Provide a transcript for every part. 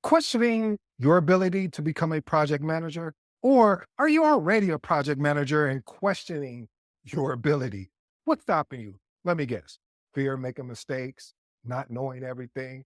Questioning your ability to become a project manager? Or are you already a project manager and questioning your ability? What's stopping you? Let me guess. Fear of making mistakes, not knowing everything.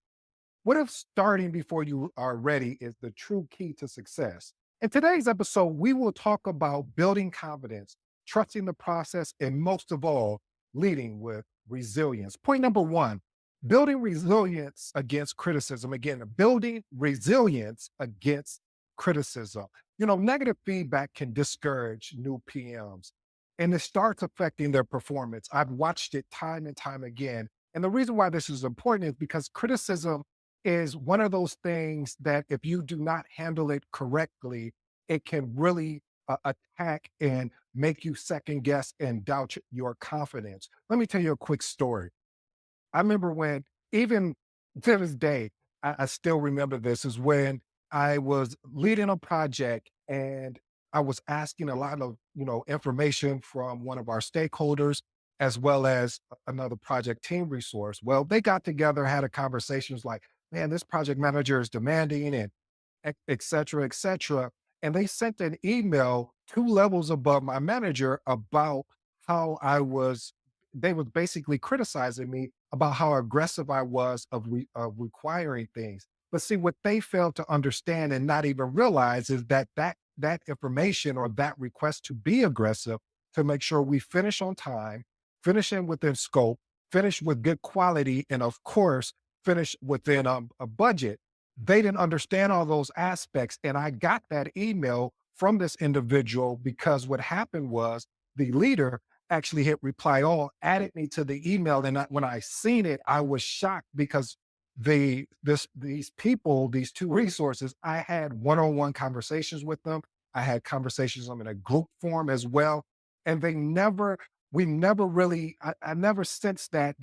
What if starting before you are ready is the true key to success? In today's episode, we will talk about building confidence, trusting the process, and most of all, leading with resilience. Point number one, building resilience against criticism. Again, building resilience against criticism. Negative feedback can discourage new PMs and it starts affecting their performance. I've watched it time and time again. And the reason why this is important is because criticism is one of those things that if you do not handle it correctly, it can really attack and make you second guess and doubt your confidence. Let me tell you a quick story. I remember when, even to this day, I still remember this is when I was leading a project and I was asking a lot of, information from one of our stakeholders as well as another project team resource. Well, they got together, had a conversation, was like, man, this project manager is demanding and et cetera, et cetera. And they sent an email 2 levels above my manager about how they was basically criticizing me about how aggressive I was of requiring things. But see, what they failed to understand and not even realize is that information or that request to be aggressive to make sure we finish on time, finish in within scope, finish with good quality, and of course, finish within a budget. They didn't understand all those aspects. And I got that email from this individual because what happened was the leader actually hit reply all, added me to the email. And when I seen it, I was shocked because these people, these two resources, I had one-on-one conversations with them. I had conversations with them in a group form as well. And we never really, I never sensed that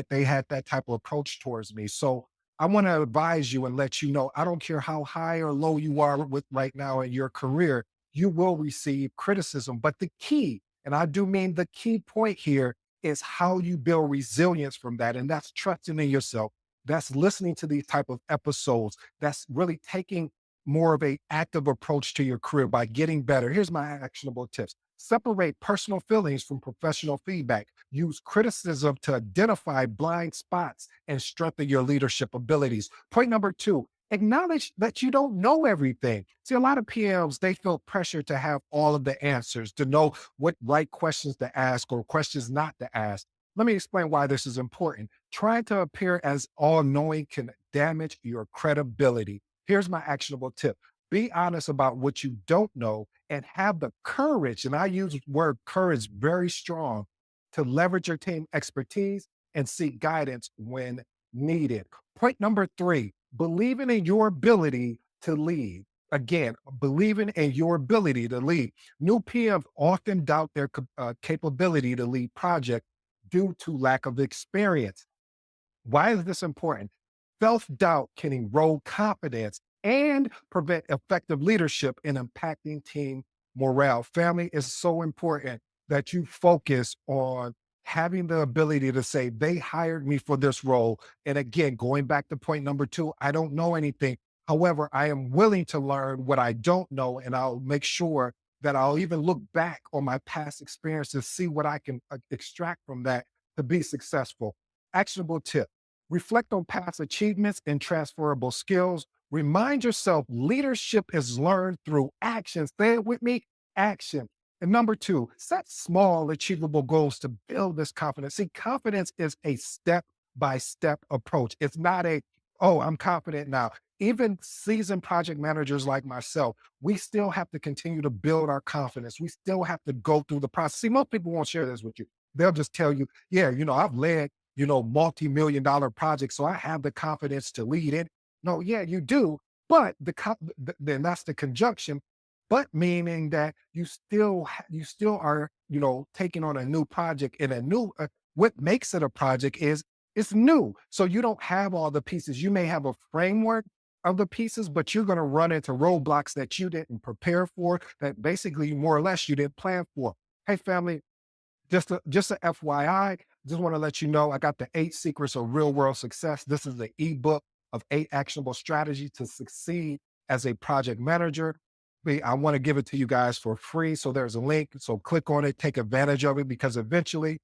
they had that type of approach towards me. So I want to advise you and let you know, I don't care how high or low you are with right now in your career, you will receive criticism. But the key, and I do mean the key point here, is how you build resilience from that. And that's trusting in yourself. That's listening to these type of episodes. That's really taking more of a active approach to your career by getting better. Here's my actionable tips. Separate personal feelings from professional feedback. Use criticism to identify blind spots and strengthen your leadership abilities. Point number two, acknowledge that you don't know everything. See, a lot of PMs, they feel pressure to have all of the answers, to know what right questions to ask or questions not to ask. Let me explain why this is important. Trying to appear as all knowing can damage your credibility. Here's my actionable tip. Be honest about what you don't know and have the courage, and I use the word courage very strong, to leverage your team expertise and seek guidance when needed. Point number three, believing in your ability to lead. Again, believing in your ability to lead. New PMs often doubt their capability to lead projects due to lack of experience. Why is this important? Self doubt can erode confidence and prevent effective leadership in impacting team morale. Family is so important that you focus on having the ability to say, they hired me for this role. And again, going back to point number two, I don't know anything. However, I am willing to learn what I don't know, and I'll make sure that I'll even look back on my past experiences, see what I can extract from that to be successful. Actionable tip. Reflect on past achievements and transferable skills. Remind yourself leadership is learned through action. Say it with me, action. And number two, set small, achievable goals to build this confidence. See, confidence is a step by step approach. It's not oh, I'm confident now. Even seasoned project managers like myself, we still have to continue to build our confidence. We still have to go through the process. See, most people won't share this with you. They'll just tell you, yeah, I've led multi-million dollar project. So I have the confidence to lead it. No, yeah, you do. But then that's the conjunction, but meaning that you still are, taking on a new project and what makes it a project is it's new. So you don't have all the pieces. You may have a framework of the pieces, but you're going to run into roadblocks that you didn't prepare for, that basically more or less you didn't plan for. Hey, family, just a FYI, just want to let you know I got the 8 secrets of real world success. This is the ebook. of 8 actionable strategies to succeed as a project manager. I want to give it to you guys for free. So there's a link. So click on it, take advantage of it, because eventually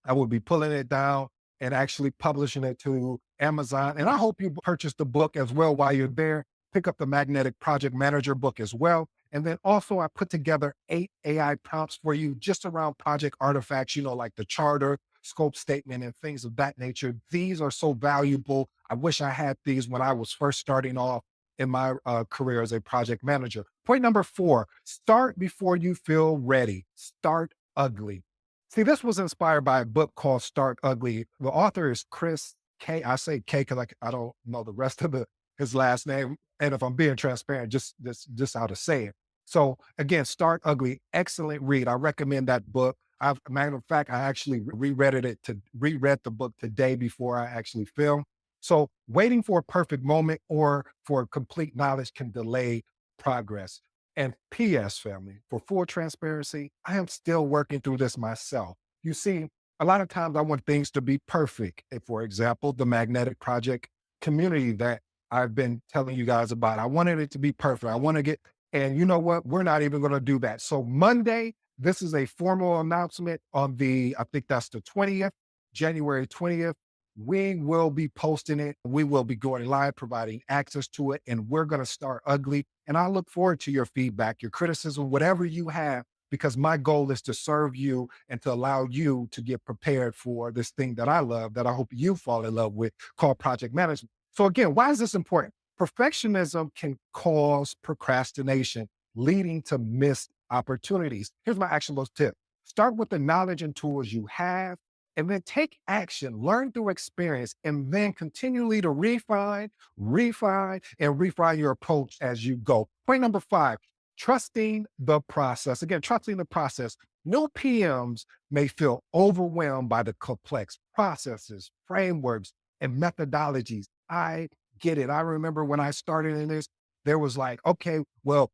I will be pulling it down and actually publishing it to Amazon. And I hope you purchase the book as well while you're there. Pick up the Magnetic Project Manager book as well. And then also, I put together 8 AI prompts for you just around project artifacts, like the charter, scope statement, and things of that nature. These are so valuable. I wish I had these when I was first starting off in my career as a project manager. Point number 4, start before you feel ready. Start ugly. See, this was inspired by a book called Start Ugly. The author is Chris K. I say K because I don't know the rest of his last name. And if I'm being transparent, just how to say it. So again, Start Ugly, excellent read. I recommend that book. Matter of fact, I actually reread the book today before I actually filmed. So waiting for a perfect moment or for complete knowledge can delay progress. And PS family, for full transparency, I am still working through this myself. You see, a lot of times I want things to be perfect. For example, the magnetic project community that I've been telling you guys about, I wanted it to be perfect. I want to get, and you know what? We're not even going to do that. So Monday, this is a formal announcement on I think that's the 20th, January 20th. We will be posting it. We will be going live, providing access to it, and we're going to start ugly. And I look forward to your feedback, your criticism, whatever you have, because my goal is to serve you and to allow you to get prepared for this thing that I love, that I hope you fall in love with, called project management. So again, why is this important? Perfectionism can cause procrastination, leading to missed opportunities. Here's my actionable tip. Start with the knowledge and tools you have, and then take action, learn through experience, and then continually to and refine your approach as you go. Point number 5, trusting the process. Again, trusting the process. New PMs may feel overwhelmed by the complex processes, frameworks, and methodologies. I get it. I remember when I started in this, there was like, okay, well,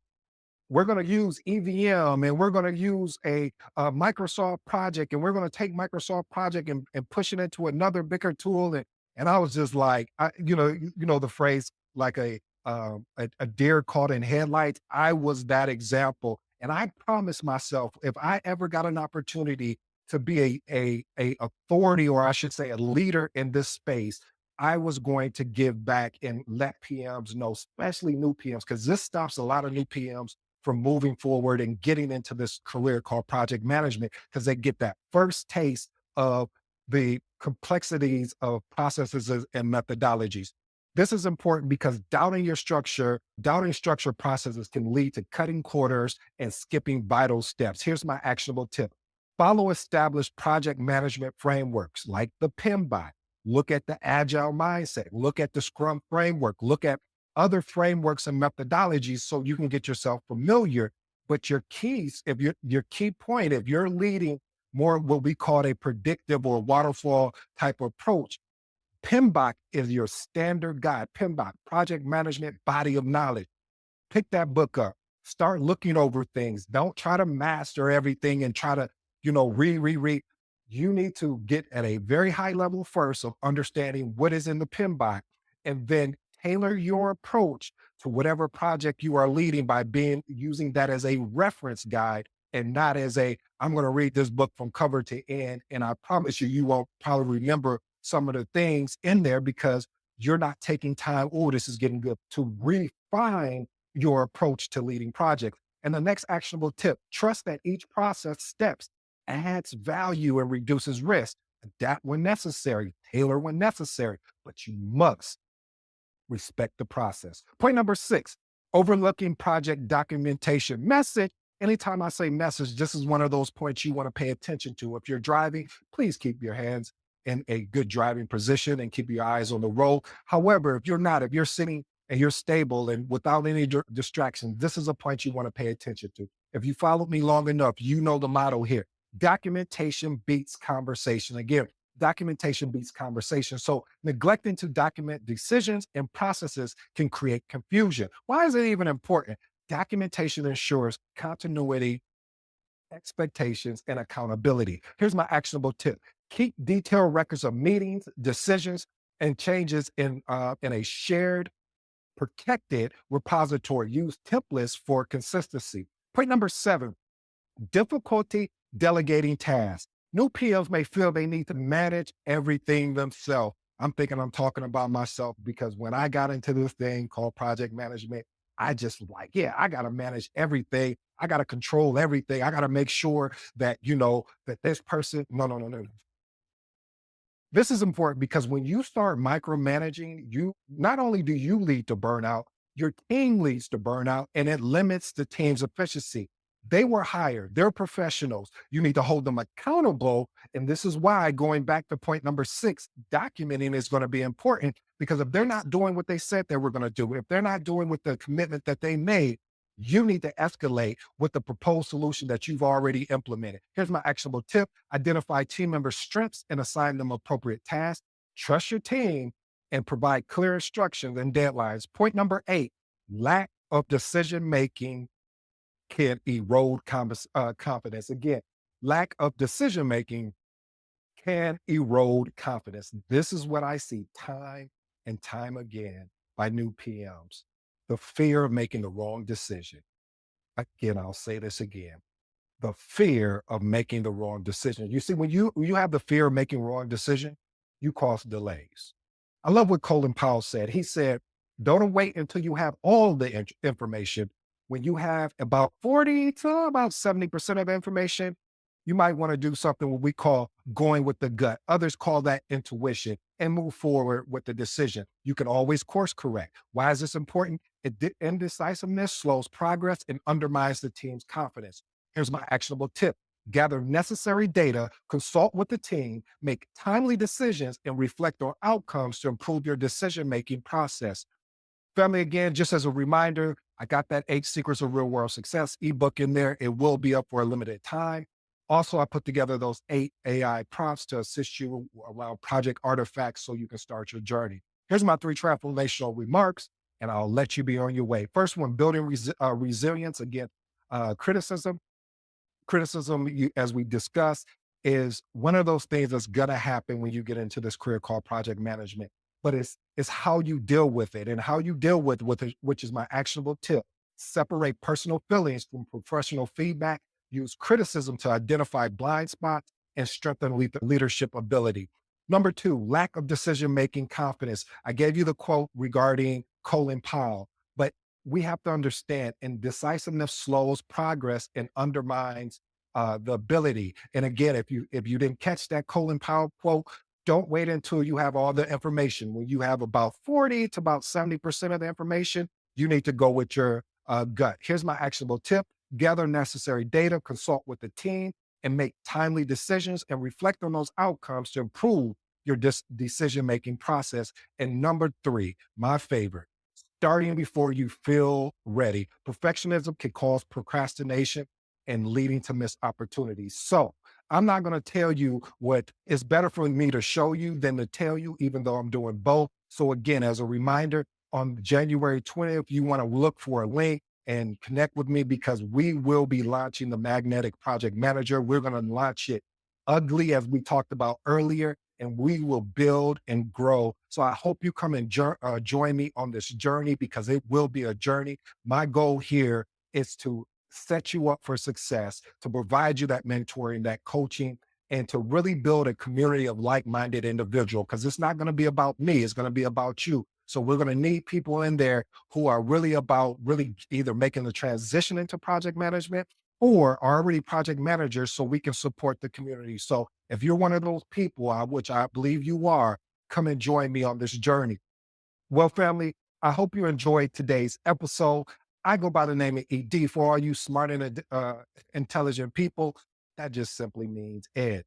we're going to use EVM and we're going to use a Microsoft project, and we're going to take Microsoft project and push it into another bigger tool. And I was just like, the phrase, like a deer caught in headlights. I was that example. And I promised myself, if I ever got an opportunity to be a authority, or I should say a leader in this space, I was going to give back and let PMs know, especially new PMs, because this stops a lot of new PMs from moving forward and getting into this career called project management, because they get that first taste of the complexities of processes and methodologies. This is important because doubting structure processes can lead to cutting corners and skipping vital steps. Here's my actionable tip. Follow established project management frameworks like the PMBOK. Look at the agile mindset, look at the Scrum framework, look at other frameworks and methodologies so you can get yourself familiar. But your keys, if your key point, if you're leading more what we call a predictive or waterfall type approach, PMBOK is your standard guide. PMBOK, project management body of knowledge. Pick that book up, start looking over things. Don't try to master everything and try to, read. You need to get at a very high level first of understanding what is in the PMBOK, and then tailor your approach to whatever project you are leading by using that as a reference guide and not as I'm going to read this book from cover to end. And I promise you, you won't probably remember some of the things in there because you're not taking time. Oh, this is getting good, to refine your approach to leading projects. And the next actionable tip, trust that each process steps adds value and reduces risk. Adapt when necessary, tailor when necessary, but you must respect the process. Point number 6, overlooking project documentation. Message. Anytime I say message, this is one of those points you want to pay attention to. If you're driving, please keep your hands in a good driving position and keep your eyes on the road. However, if you're not, if you're sitting and you're stable and without any distraction, this is a point you want to pay attention to. If you followed me long enough, you know the motto here. Documentation beats conversation. Again, documentation beats conversation. So neglecting to document decisions and processes can create confusion. Why is it even important? Documentation ensures continuity, expectations, and accountability. Here's my actionable tip. Keep detailed records of meetings, decisions, and changes in a shared, protected repository. Use templates for consistency. Point number 7, difficulty delegating tasks. New PMs may feel they need to manage everything themselves. I'm thinking I'm talking about myself because when I got into this thing called project management, I just like, yeah, I got to manage everything. I got to control everything. I got to make sure that, that this person, no. This is important because when you start micromanaging, you not only do you lead to burnout, your team leads to burnout and it limits the team's efficiency. They were hired, they're professionals. You need to hold them accountable. And this is why, going back to point number 6, documenting is going to be important because if they're not doing what they said they were going to do, if they're not doing with the commitment that they made, you need to escalate with the proposed solution that you've already implemented. Here's my actionable tip: identify team members' strengths and assign them appropriate tasks. Trust your team and provide clear instructions and deadlines. Point number 8, lack of decision making can erode confidence. Again, lack of decision making can erode confidence. This is what I see time and time again by new PMs: the fear of making the wrong decision. Again, I'll say this again: the fear of making the wrong decision. You see, when you have the fear of making wrong decision, you cause delays. I love what Colin Powell said. He said, "Don't wait until you have all the information. When you have about 40 to about 70% of the information, you might want to do something what we call going with the gut. Others call that intuition, and move forward with the decision. You can always course correct. Why is this important? Indecisiveness slows progress and undermines the team's confidence. Here's my actionable tip: gather necessary data, consult with the team, make timely decisions, and reflect on outcomes to improve your decision making process. Family, again, just as a reminder, I got that 8 Secrets of Real World Success ebook in there. It will be up for a limited time. Also, I put together those 8 AI prompts to assist you around project artifacts so you can start your journey. Here's my 3 transformational remarks, and I'll let you be on your way. First one: building resilience against criticism. Criticism, as we discussed, is one of those things that's gonna happen when you get into this career called project management. But it's how you deal with it, and how you deal with it, which is my actionable tip. Separate personal feelings from professional feedback. Use criticism to identify blind spots and strengthen leadership ability. Number 2, lack of decision making confidence. I gave you the quote regarding Colin Powell, but we have to understand indecisiveness slows progress and undermines the ability. And again, if you didn't catch that Colin Powell quote, don't wait until you have all the information. When you have about 40 to about 70% of the information, you need to go with your gut. Here's my actionable tip: gather necessary data, consult with the team, and make timely decisions and reflect on those outcomes to improve your decision making process. And number 3, my favorite: starting before you feel ready. Perfectionism can cause procrastination and leading to missed opportunities. So I'm not going to tell you what is better for me to show you than to tell you, even though I'm doing both. So again, as a reminder, on January 20th, you want to look for a link and connect with me because we will be launching the Magnetic Project Manager. We're going to launch it ugly, as we talked about earlier, and we will build and grow. So I hope you come and join me on this journey because it will be a journey. My goal here is to set you up for success, to provide you that mentoring, that coaching, and to really build a community of like-minded individuals, because it's not going to be about me, it's going to be about you. So we're going to need people in there who are really about really either making the transition into project management or are already project managers so we can support the community. So if you're one of those people, which I believe you are, come and join me on this journey. Well, family, I hope you enjoyed today's episode. I go by the name of ED. For all you smart and intelligent people, that just simply means Ed.